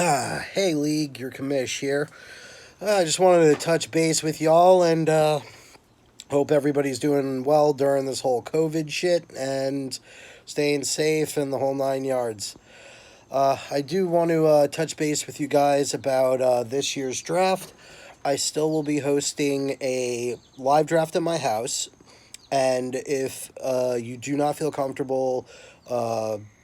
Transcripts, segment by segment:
Hey, League, your commish here. I just wanted to touch base with y'all and hope everybody's doing well during this whole COVID shit and staying safe and the whole 9 yards. I do want to touch base with you guys about this year's draft. I still will be hosting a live draft at my house, and if you do not feel comfortable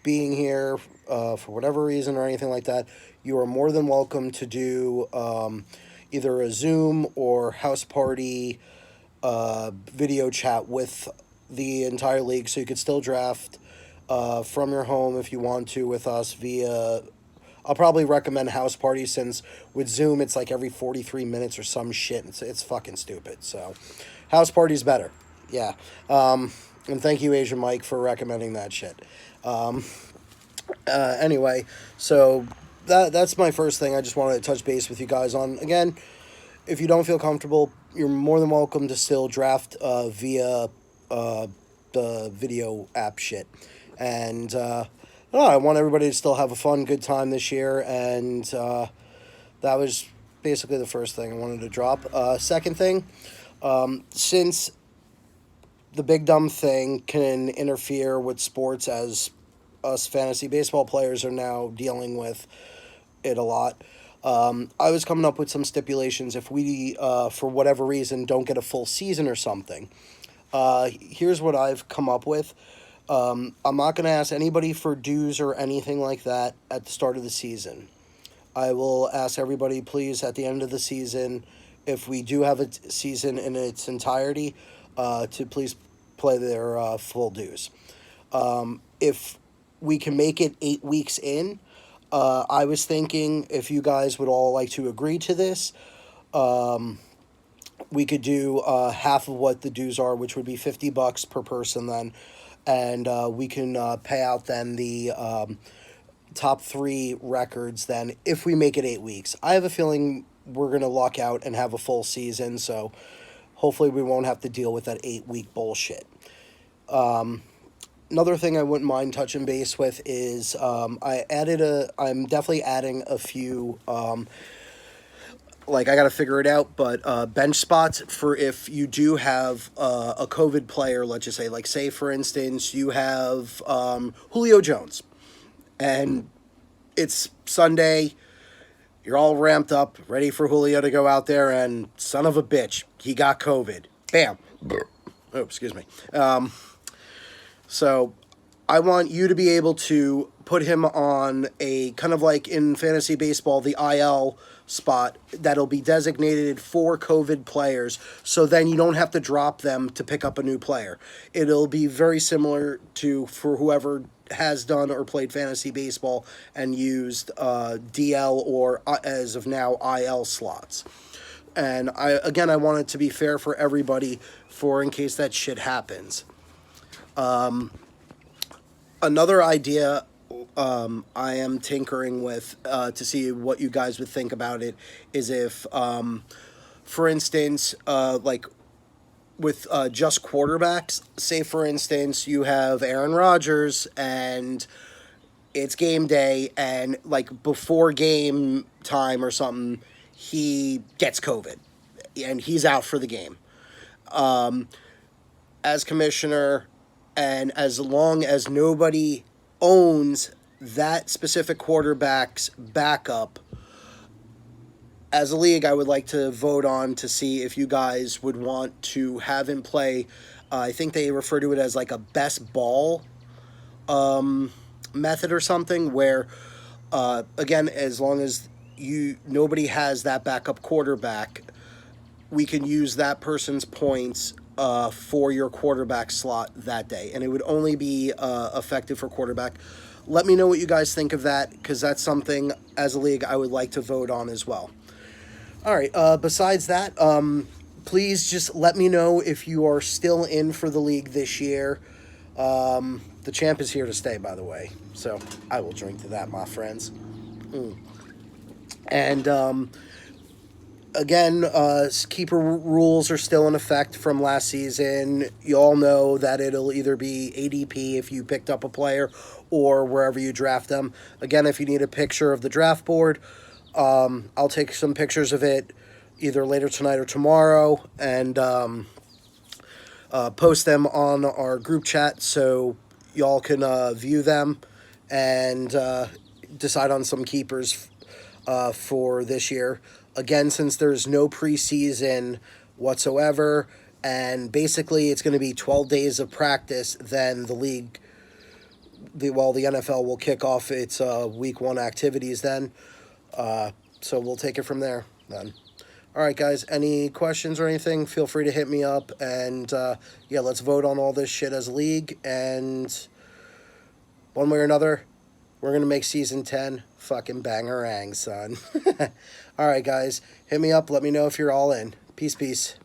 being here for whatever reason or anything like that, you are more than welcome to do either a Zoom or house party video chat with the entire league, so you could still draft from your home if you want to with us via. I'll probably recommend house party since with Zoom it's like every 43 minutes or some shit. It's fucking stupid. So, house party's better. Yeah. And thank you, Asian Mike, for recommending that shit. Anyway, so that's my first thing I just wanted to touch base with you guys on. Again, if you don't feel comfortable, you're more than welcome to still draft via the video app shit. And I want everybody to still have a fun, good time this year. And that was basically the first thing I wanted to drop. Second thing, since the big dumb thing can interfere with sports as us fantasy baseball players are now dealing with it a lot. I was coming up with some stipulations if we, for whatever reason, don't get a full season or something. Here's what I've come up with. I'm not going to ask anybody for dues or anything like that at the start of the season. I will ask everybody, please, at the end of the season, if we do have a season in its entirety, to please play their full dues. If we can make it 8 weeks in, I was thinking if you guys would all like to agree to this, we could do half of what the dues are, which would be $50 per person then, and we can pay out then the top three records then if we make it 8 weeks. I have a feeling we're going to luck out and have a full season, so hopefully we won't have to deal with that 8 week bullshit. Another thing I wouldn't mind touching base with is I'm definitely adding a few, I got to figure it out, but bench spots for if you do have a COVID player, let's just say, say for instance, you have Julio Jones, and it's Sunday, you're all ramped up, ready for Julio to go out there, and son of a bitch, he got COVID. Bam. Oh, excuse me. So I want you to be able to put him on a kind of like in fantasy baseball, the IL spot that'll be designated for COVID players. So then you don't have to drop them to pick up a new player. It'll be very similar to for whoever has done or played fantasy baseball and used DL or as of now IL slots. And I want it to be fair for everybody for in case that shit happens. Another idea I am tinkering with to see what you guys would think about it is if, for instance, with just quarterbacks, say for instance you have Aaron Rodgers and it's game day and before game time or something, he gets COVID and he's out for the game. As commissioner, and as long as nobody owns that specific quarterback's backup, as a league, I would like to vote on to see if you guys would want to have him play. I think they refer to it as a best ball method or something, where again, as long as nobody has that backup quarterback, we can use that person's points for your quarterback slot that day, and it would only be effective for quarterback. Let me know what you guys think of that, because that's something as a league I would like to vote on as well. All right, besides that, please just let me know if you are still in for the league this year. The champ is here to stay, by the way, so I will drink to that, my friends. And again, keeper rules are still in effect from last season. You all know that it'll either be ADP if you picked up a player, or wherever you draft them. Again, if you need a picture of the draft board, I'll take some pictures of it either later tonight or tomorrow, and post them on our group chat so y'all can view them and decide on some keepers for this year. Again, since there's no preseason whatsoever, and basically it's going to be 12 days of practice, then the league, the NFL will kick off its week 1 activities then. So we'll take it from there then. All right, guys, any questions or anything, feel free to hit me up. And, yeah, let's vote on all this shit as a league. And one way or another, we're going to make Season 10 fucking bangerang, son. All right, guys, hit me up. Let me know if you're all in. Peace, peace.